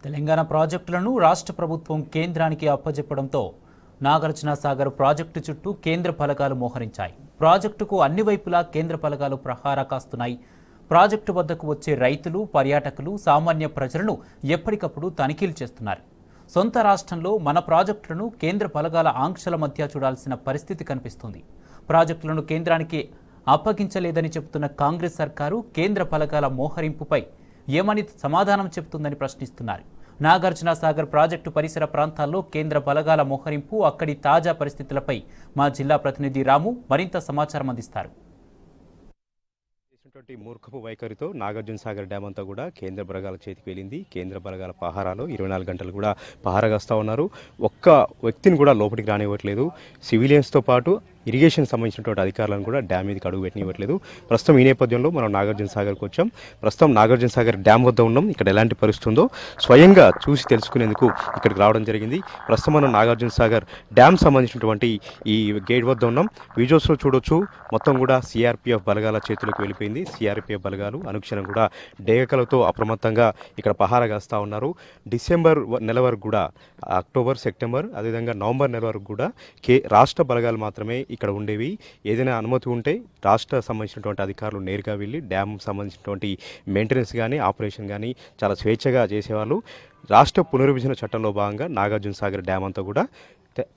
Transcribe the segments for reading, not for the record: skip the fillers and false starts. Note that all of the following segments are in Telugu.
తెలంగాణ ప్రాజెక్టులను రాష్ట్ర ప్రభుత్వం కేంద్రానికి అప్పజెప్పడంతో నాగార్జున సాగర్ ప్రాజెక్టు చుట్టూ కేంద్ర ఫలకాలు మోహరించాయి. ప్రాజెక్టుకు అన్ని వైపులా కేంద్ర ఫలకాలు ప్రహారా కాస్తున్నాయి. ప్రాజెక్టు వద్దకు వచ్చే రైతులు, పర్యాటకులు, సామాన్య ప్రజలను ఎప్పటికప్పుడు తనిఖీలు చేస్తున్నారు. సొంత రాష్ట్రంలో మన ప్రాజెక్టులను కేంద్ర ఫలకాల ఆంక్షల మధ్య చూడాల్సిన పరిస్థితి కనిపిస్తుంది. ప్రాజెక్టులను కేంద్రానికి అప్పగించలేదని చెబుతున్న కాంగ్రెస్ సర్కారు కేంద్ర ఫలకాల మోహరింపుపై ఏమని సమాధానం చెబుతుందని ప్రశ్నిస్తున్నారు. నాగార్జున సాగర్ ప్రాజెక్టు పరిసర ప్రాంతాల్లో కేంద్ర బలగాల మోహరింపు, అక్కడి తాజా పరిస్థితులపై మా జిల్లా ప్రతినిధి రాము మరింత సమాచారం అందిస్తారు. మూర్ఖపు వైఖరితో నాగార్జున సాగర్ డ్యామ్ అంతా కూడా కేంద్ర బలగాల చేతికి వెళ్ళింది. కేంద్ర బలగాల పహారాలో 24 గంటలు కూడా పహారాగాస్తూ ఉన్నారు. ఒక్క వ్యక్తిని కూడా లోపలికి రానివ్వట్లేదు. సివిలియన్స్తో పాటు ఇరిగేషన్ సంబంధించినటువంటి అధికారులను కూడా డ్యామ్ మీదకి అడుగు పెట్టనివ్వట్లేదు. ప్రస్తుతం ఈ నేపథ్యంలో మనం నాగార్జున సాగర్కి వచ్చాం. ప్రస్తుతం నాగార్జున సాగర్ డ్యామ్ వద్ద ఉన్నాం. ఇక్కడ ఎలాంటి పరిస్థితి ఉందో స్వయంగా చూసి తెలుసుకునేందుకు ఇక్కడికి రావడం జరిగింది. ప్రస్తుతం మనం నాగార్జున సాగర్ డ్యామ్ సంబంధించినటువంటి ఈ గేట్ వద్ద ఉన్నాం. విజువల్స్లో చూడొచ్చు, మొత్తం కూడా సిఆర్పిఎఫ్ బలగాల చేతులకు వెళ్ళిపోయింది. సిఆర్పిఎఫ్ బలగాలు అనుక్షణం కూడా డేగకలతో అప్రమత్తంగా ఇక్కడ పహారా కాస్తూ ఉన్నారు. డిసెంబర్ నెల వరకు కూడా, అక్టోబర్, సెప్టెంబర్, అదేవిధంగా నవంబర్ నెల వరకు కూడా రాష్ట్ర బలగాలు మాత్రమే ఇక్కడ ఉండేవి. ఏదైనా అనుమతి ఉంటే రాష్ట్ర సంబంధించినటువంటి అధికారులు నేరుగా వెళ్ళి డ్యామ్ సంబంధించినటువంటి మెయింటెనెన్స్ కానీ, ఆపరేషన్ కానీ చాలా స్వేచ్ఛగా చేసేవాళ్ళు. రాష్ట్ర పునర్విభజన చట్టంలో భాగంగా నాగార్జున సాగర్ డ్యామ్ అంతా కూడా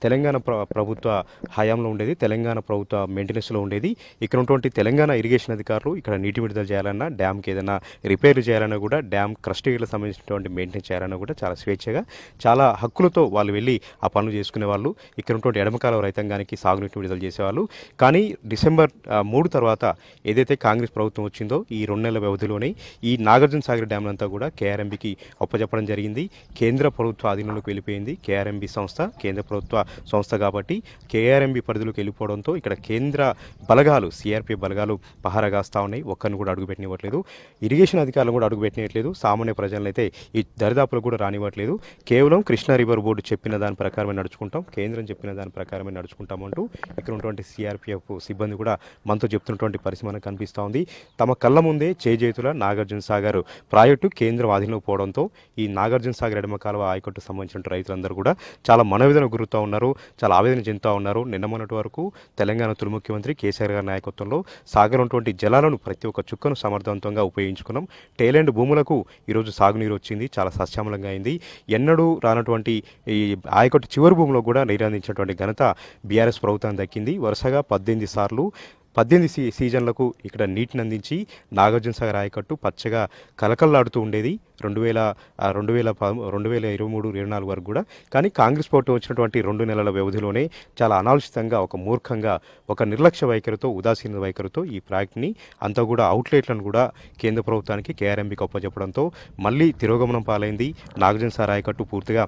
తెలంగాణ ప్రభుత్వ హయాంలో ఉండేది. తెలంగాణ ప్రభుత్వ మెయింటెనెన్స్లో ఉండేది. ఇక్కడ ఉన్నటువంటి తెలంగాణ ఇరిగేషన్ అధికారులు ఇక్కడ నీటి విడుదల చేయాలన్నా, డ్యామ్కి ఏదైనా రిపేర్లు చేయాలన్నా కూడా, డ్యామ్ క్రస్టేజ్లకు సంబంధించినటువంటి మెయింటెనెన్స్ చేయాలన్నా కూడా చాలా స్వేచ్ఛగా, చాలా హక్కులతో వాళ్ళు వెళ్ళి ఆ పనులు చేసుకునే వాళ్ళు. ఇక్కడ ఉన్నటువంటి ఎడమకాల రైతాంగానికి సాగునీటి విడుదల చేసేవాళ్ళు. కానీ డిసెంబర్ 3 తర్వాత ఏదైతే కాంగ్రెస్ ప్రభుత్వం వచ్చిందో ఈ 2 నెలల వ్యవధిలోనే ఈ నాగార్జున సాగర్ డ్యామ్ అంతా కూడా కేఆర్ఎంబీకి అప్పచెప్పడం జరిగింది. కేంద్ర ప్రభుత్వ అధీనంలోకి వెళ్ళిపోయింది. కేఆర్ఎంబీ సంస్థ కేంద్ర ప్రభుత్వ సంస్థ కాబట్టి కేఆర్ఎంబీ పరిధిలోకి వెళ్ళిపోవడంతో ఇక్కడ కేంద్ర బలగాలు, సిఆర్పిఎఫ్ బలగాలు పహారాగాస్తూ ఉన్నాయి. ఒక్కరిని కూడా అడుగుపెట్టనివ్వట్లేదు. ఇరిగేషన్ అధికారులు కూడా అడుగుపెట్టనివ్వట్లేదు. సామాన్య ప్రజలను అయితే ఈ దరిదాపులు కూడా రానివ్వట్లేదు. కేవలం కృష్ణా రివర్ బోర్డు చెప్పిన దాని ప్రకారమే నడుచుకుంటాం, కేంద్రం చెప్పిన దాని ప్రకారమే నడుచుకుంటామంటూ ఇక్కడ ఉన్నటువంటి సిఆర్పిఎఫ్ సిబ్బంది కూడా మనతో చెప్తున్నటువంటి పరిస్థితి మనకు కనిపిస్తూ ఉంది. తమ కళ్ళ ముందే చేజేతుల నాగార్జున సాగర్ ప్రాజెక్టు కేంద్రం ఆధీనంలో పోవడంతో ఈ నాగార్జున సాగర్ ఎడమ కాలువ ఆయకట్టు సంబంధించిన రైతులందరూ కూడా చాలా మనోవేదన గురుతూ ఉన్నారు, చాలా ఆవేదన చెందుతూ ఉన్నారు. నిన్న మొన్నటి వరకు తెలంగాణ తొలి ముఖ్యమంత్రి కేసీఆర్ గారి నాయకత్వంలో సాగర్ ఉన్నటువంటి జలాలను ప్రతి ఒక్క చుక్కను సమర్థవంతంగా ఉపయోగించుకున్నాం. టేలెండ్ భూములకు ఈరోజు సాగునీరు వచ్చింది, చాలా సస్యామలంగా అయింది. ఎన్నడూ రానటువంటి ఈ ఆయకట్టు చివరి భూమిలో కూడా నీరు అందించినటువంటి ఘనత బీఆర్ఎస్ ప్రభుత్వం దక్కింది. వరుసగా 18 సార్లు 18 సీజన్లకు ఇక్కడ నీటిని అందించి నాగార్జున సాగర్ ఆయకట్టు పచ్చగా కలకల్లాడుతూ ఉండేది 2023-24 వరకు కూడా. కానీ కాంగ్రెస్ ప్రభుత్వం వచ్చినటువంటి 2 నెలల వ్యవధిలోనే చాలా అనాలోచితంగా, ఒక మూర్ఖంగా, ఒక నిర్లక్ష్య వైఖరితో, ఉదాసీన వైఖరితో ఈ ప్రాజెక్ట్ని అంతా కూడా అవుట్లెట్లను కూడా కేంద్ర ప్రభుత్వానికి కేఆర్ఎంబీకి అప్పచెప్పడంతో మళ్ళీ తిరోగమనం పాలైంది. నాగార్జున సాగర్ ఆయకట్టు పూర్తిగా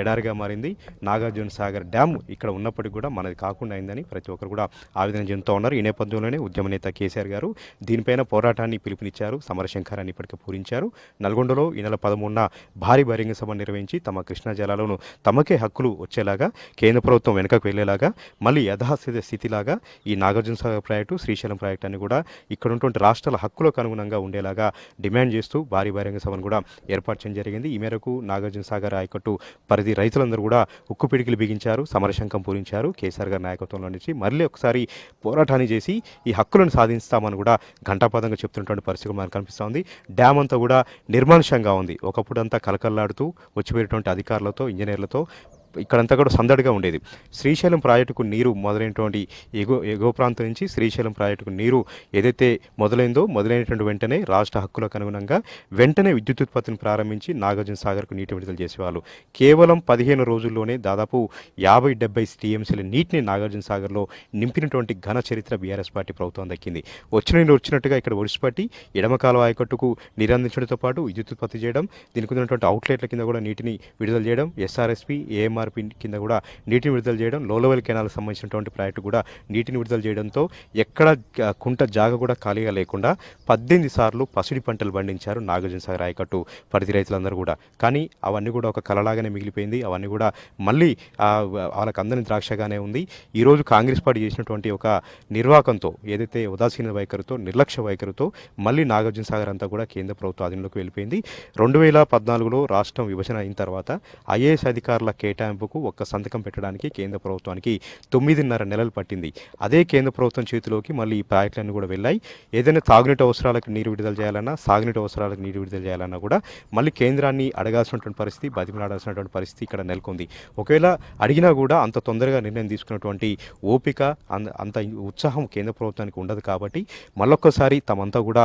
ఎడారిగా మారింది. నాగార్జున సాగర్ డ్యామ్ ఇక్కడ ఉన్నప్పటికీ కూడా మనది కాకుండా అయిందని ప్రతి ఒక్కరు కూడా ఆవేదన చెందుతూ ఉన్నారు. ఈ నేపథ్యంలోనే ఉద్యమ నేత కేసీఆర్ గారు దీనిపైన పోరాటాన్ని పిలుపునిచ్చారు, సమరశంఖారాన్ని ఇప్పటికే పూరించారు. నల్గొండలో ఈ నెల 13న భారీ బహిరంగ సభ నిర్వహించి తమ కృష్ణా జలాలను తమకే హక్కులు వచ్చేలాగా, కేంద్ర ప్రభుత్వం వెనుకకు వెళ్లేలాగా, మళ్ళీ యథాస్థితి స్థితిలాగా ఈ నాగార్జున సాగర్ ప్రాజెక్టు, శ్రీశైలం ప్రాజెక్టు అని కూడా ఇక్కడ ఉన్నటువంటి రాష్ట్రాల హక్కులకు అనుగుణంగా ఉండేలాగా డిమాండ్ చేస్తూ భారీ బహిరంగ సభను కూడా ఏర్పాటు చేయడం జరిగింది. ఈ మేరకు నాగార్జున సాగర్ ఆయకట్టు పరిధి రైతులందరూ కూడా ఉక్కు పిడికిలు బిగించారు, సమరశంఖం పూరించారు. కేసీఆర్ గారి నాయకత్వంలో నుంచి మళ్ళీ ఒకసారి పోరాటాన్ని చేసి ఈ హక్కులను సాధిస్తామని కూడా ఘంటాపదంగా చెప్తున్నటువంటి పరిస్థితి మనకు కనిపిస్తోంది. డ్యామ్ అంతా కూడా నిర్మానుష్యంగా ఉంది. ఒకప్పుడంతా కలకల్లాడుతూ వచ్చిపోయేటువంటి అధికారులతో, ఇంజనీర్లతో ఇక్కడంతా కూడా సందడిగా ఉండేది. శ్రీశైలం ప్రాజెక్టుకు నీరు మొదలైనటువంటి ఎగువ ప్రాంతం నుంచి శ్రీశైలం ప్రాజెక్టుకు నీరు ఏదైతే మొదలైనటువంటి వెంటనే రాష్ట్ర హక్కులకు అనుగుణంగా వెంటనే విద్యుత్ ఉత్పత్తిని ప్రారంభించి నాగార్జున సాగర్కు నీటి విడుదల చేసేవాళ్ళు. కేవలం 15 రోజుల్లోనే దాదాపు 50-70 టీఎంసీల నీటిని నాగార్జున సాగర్లో నింపినటువంటి ఘన చరిత్ర బీఆర్ఎస్ పార్టీ ప్రభుత్వం దక్కింది. వచ్చిన నీరు వచ్చినట్టుగా ఇక్కడ ఒడిసిపట్టి ఎడమ కాలువ ఆయకట్టుకు నీరు అందించడంతో పాటు విద్యుత్ ఉత్పత్తి చేయడం, దీనికి ఉన్నటువంటి అవుట్లెట్ల కింద కూడా నీటిని విడుదల చేయడం, ఎస్ఆర్ఎస్పీ, ఏఎంఆర్ కేఎంఆర్పి కింద కూడా నీటిని విడుదల చేయడం, లో లెవెల్ కెనాల్కి సంబంధించినటువంటి ప్రాజెక్టు కూడా నీటిని విడుదల చేయడంతో ఎక్కడ కుంట జాగ కూడా ఖాళీగా లేకుండా 18 సార్లు పసిడి పంటలు పండించారు నాగార్జున సాగర్ ఆయకట్టు పరిధి రైతులందరూ కూడా. కానీ అవన్నీ కూడా ఒక కలలాగానే మిగిలిపోయింది. అవన్నీ కూడా మళ్ళీ వాళ్ళకి అందని ద్రాక్షగానే ఉంది. ఈరోజు కాంగ్రెస్ పార్టీ చేసినటువంటి ఒక నిర్వాకంతో, ఏదైతే ఉదాసీన వైఖరితో, నిర్లక్ష్య వైఖరితో మళ్ళీ నాగార్జున సాగర్ అంతా కూడా కేంద్ర ప్రభుత్వ ఆధీనంలోకి వెళ్ళిపోయింది. 2014లో రాష్ట్రం విభజన అయిన తర్వాత ఐఏఎస్ అధికారుల కేటాయింపుకు ఒక్క సంతకం పెట్టడానికి కేంద్ర ప్రభుత్వానికి 9.5 నెలలు పట్టింది. అదే కేంద్ర ప్రభుత్వం చేతిలోకి మళ్ళీ ఈ ప్రాజెక్టులన్నీ కూడా వెళ్ళాయి. ఏదైనా తాగునీటి అవసరాలకు నీరు విడుదల చేయాలన్నా, సాగునీటి అవసరాలకు నీరు విడుదల చేయాలన్నా కూడా మళ్ళీ కేంద్రాన్ని అడగాల్సినటువంటి పరిస్థితి, బతిమలాడాల్సినటువంటి పరిస్థితి ఇక్కడ నెలకొంది. ఒకవేళ అడిగినా కూడా అంత తొందరగా నిర్ణయం తీసుకున్నటువంటి ఓపిక, అంత ఉత్సాహం కేంద్ర ప్రభుత్వానికి ఉండదు. కాబట్టి మళ్ళొక్కసారి తమంతా కూడా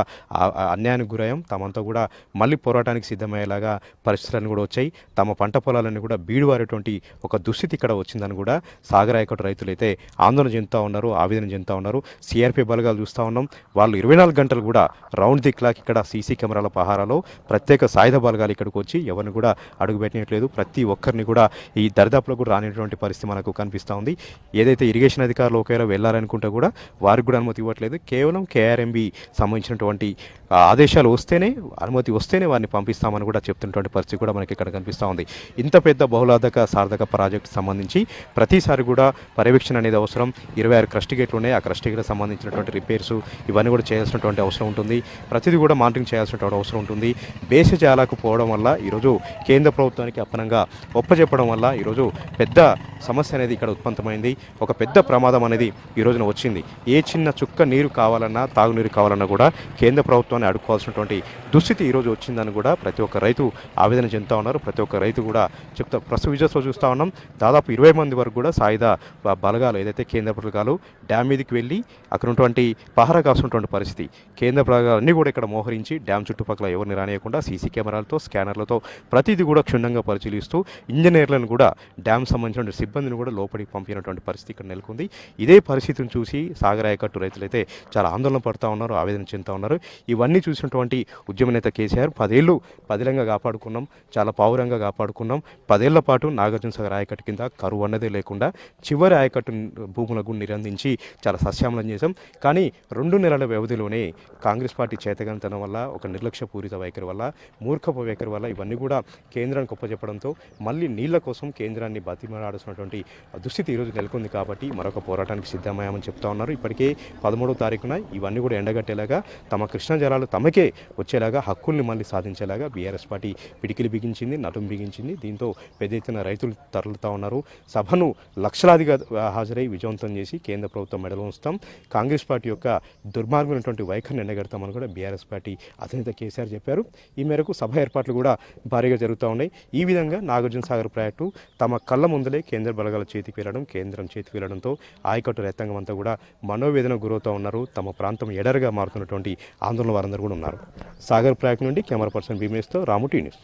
అన్యాయానికి గురయ్యాం, తమంతా కూడా మళ్ళీ పోరాటానికి సిద్ధమయ్యేలాగా పరిస్థితులను కూడా వచ్చాయి. తమ పంట పొలాలన్నీ కూడా బీడువారేటువంటి ఒక దుస్థితి ఇక్కడ వచ్చిందని కూడా సాగర్ ఆయకట్టు రైతులైతే ఆందోళన చెందుతూ ఉన్నారు, ఆవేదన చెందుతూ ఉన్నారు. సిఆర్పీ బలగాలు చూస్తూ ఉన్నాం, వాళ్ళు 24 గంటలు కూడా రౌండ్ ది క్లాక్ ఇక్కడ సీసీ కెమెరాల పహారాలో ప్రత్యేక సాయుధ బలగాలు ఇక్కడికి వచ్చి ఎవరిని కూడా అడుగుపెట్టట్లేదు. ప్రతి ఒక్కరిని కూడా ఈ దరిదాపులో కూడా రానిటువంటి పరిస్థితి మనకు కనిపిస్తూ ఉంది. ఏదైతే ఇరిగేషన్ అధికారులు ఒకవేళ వెళ్ళాలనుకుంటే కూడా వారికి కూడా అనుమతి ఇవ్వట్లేదు. కేవలం కేఆర్ఎంబి సంబంధించినటువంటి ఆదేశాలు వస్తేనే, అనుమతి వస్తేనే వారిని పంపిస్తామని కూడా చెప్తున్నటువంటి పరిస్థితి కూడా మనకి ఇక్కడ కనిపిస్తూ ఉంది. ఇంత పెద్ద బహుళార్థక సార్థక ప్రాజెక్టు సంబంధించి ప్రతిసారి కూడా పర్యవేక్షణ అనేది అవసరం. 26 క్రస్ట్ గేట్లు ఉన్నాయి. ఆ క్రస్ట్ గేట్లకు సంబంధించినటువంటి రిపేర్స్ ఇవన్నీ కూడా చేయాల్సినటువంటి అవసరం ఉంటుంది. ప్రతిదీ కూడా మానిటరింగ్ చేయాల్సినటువంటి అవసరం ఉంటుంది. బేసిజాలకు పోవడం వల్ల ఈరోజు కేంద్ర ప్రభుత్వానికి అప్పనంగా ఒప్పచెప్పడం వల్ల ఈరోజు పెద్ద సమస్య అనేది ఇక్కడ ఉత్పన్నమైంది. ఒక పెద్ద ప్రమాదం అనేది ఈ రోజున వచ్చింది. ఏ చిన్న చుక్క నీరు కావాలన్నా, తాగునీరు కావాలన్నా కూడా కేంద్ర ప్రభుత్వాన్ని అడుక్కోవాల్సినటువంటి దుస్థితి ఈరోజు వచ్చిందని కూడా ప్రతి ఒక్క రైతు ఆవేదన చెందుతూ ఉన్నారు. ప్రతి ఒక్క రైతు కూడా చెప్తా, ప్రస్తుత విజయస్లో చూస్తూ ఉన్నాం, దాదాపు 20 మంది వరకు కూడా సాయుధ బలగాలు, ఏదైతే కేంద్ర బలగాలు డ్యామ్ మీదకి వెళ్ళి అక్కడ ఉన్నటువంటి పహరా కాస్తున్నటువంటి పరిస్థితి. కేంద్ర బలగాలు అన్నీ కూడా ఇక్కడ మోహరించి డ్యామ్ చుట్టుపక్కల ఎవరిని రానియకుండా సీసీ కెమెరాలతో, స్కానర్లతో ప్రతిదీ కూడా క్షుణ్ణంగా పరిశీలిస్తూ ఇంజనీర్లను కూడా, డ్యామ్ సంబంధించిన సిబ్బందిని కూడా లోపలికి పంపినటువంటి పరిస్థితి ఇక్కడ నెలకొంది. ఇదే పరిస్థితిని చూసి సాగర్ ఆయకట్టు రైతులైతే చాలా ఆందోళన పడుతూ ఉన్నారు, ఆవేదన చెందుతూ ఉన్నారు. ఇవన్నీ చూసినటువంటి ఉద్యమ నేత కేసీఆర్ 10 ఏళ్ళు పదిలంగా కాపాడుకున్నాం, చాలా పావురంగా కాపాడుకున్నాం. 10 ఏళ్ల పాటు నాగార్జున సాగర్ ఆయకట్టు కింద కరువు అన్నదే లేకుండా చివరి ఆయకట్టు భూములకు నిరందించి చాలా సస్యామలం చేశాం. కానీ 2 నెలల వ్యవధిలోనే కాంగ్రెస్ పార్టీ చేతగనితనం వల్ల, ఒక నిర్లక్ష్యపూరిత వైఖరి వల్ల, మూర్ఖపు వైఖరి వల్ల ఇవన్నీ కూడా కేంద్రానికి ఒప్పచెప్పడంతో మళ్ళీ నీళ్ల కోసం కేంద్రాన్ని బతిమలాడాల్సినటువంటి దుస్థితి ఈరోజు నెలకొంది. కాబట్టి మరొక పోరాటానికి సిద్ధమయ్యామని చెప్తా ఉన్నారు. ఇప్పటికే 13వ తారీఖున ఇవన్నీ కూడా ఎండగట్టేలాగా, తమ కృష్ణా జలాలు తమకే వచ్చేలాగా, హక్కుల్ని మళ్ళీ సాధించేలాగా బీఆర్ఎస్ పార్టీ పిడికిలి బిగించింది, నడుం బిగించింది. దీంతో పెద్ద ఎత్తున రైతులు తరలుతూ ఉన్నారు. సభను లక్షలాదిగా హాజరై విజయవంతం చేసి కేంద్ర ప్రభుత్వం మెడలో ఉంచుతాం, కాంగ్రెస్ పార్టీ యొక్క దుర్మార్గమైనటువంటి వైఖరిని ఎండగడతామని కూడా బీఆర్ఎస్ పార్టీ అధినేత కేసీఆర్ చెప్పారు. ఈ మేరకు సభ ఏర్పాట్లు కూడా భారీగా జరుగుతూ ఉన్నాయి. ఈ విధంగా నాగార్జున సాగర్ ప్రాజెక్టు తమ కళ్ళ ముందలే కేంద్ర బలగాల చేతికి వెళ్ళడం, కేంద్రం చేతికి వెళ్ళడంతో ఆయకట్టు రైతాంగం అంతా కూడా మనోవేదన గురవుతూ ఉన్నారు. తమ ప్రాంతం ఎడరుగా మారుతున్నటువంటి ఆందోళన వారందరూ కూడా ఉన్నారు. సాగర్ ప్రాజెక్టు నుండి కెమెరా పర్సన్ భీమేష్తో రాము టీ న్యూస్.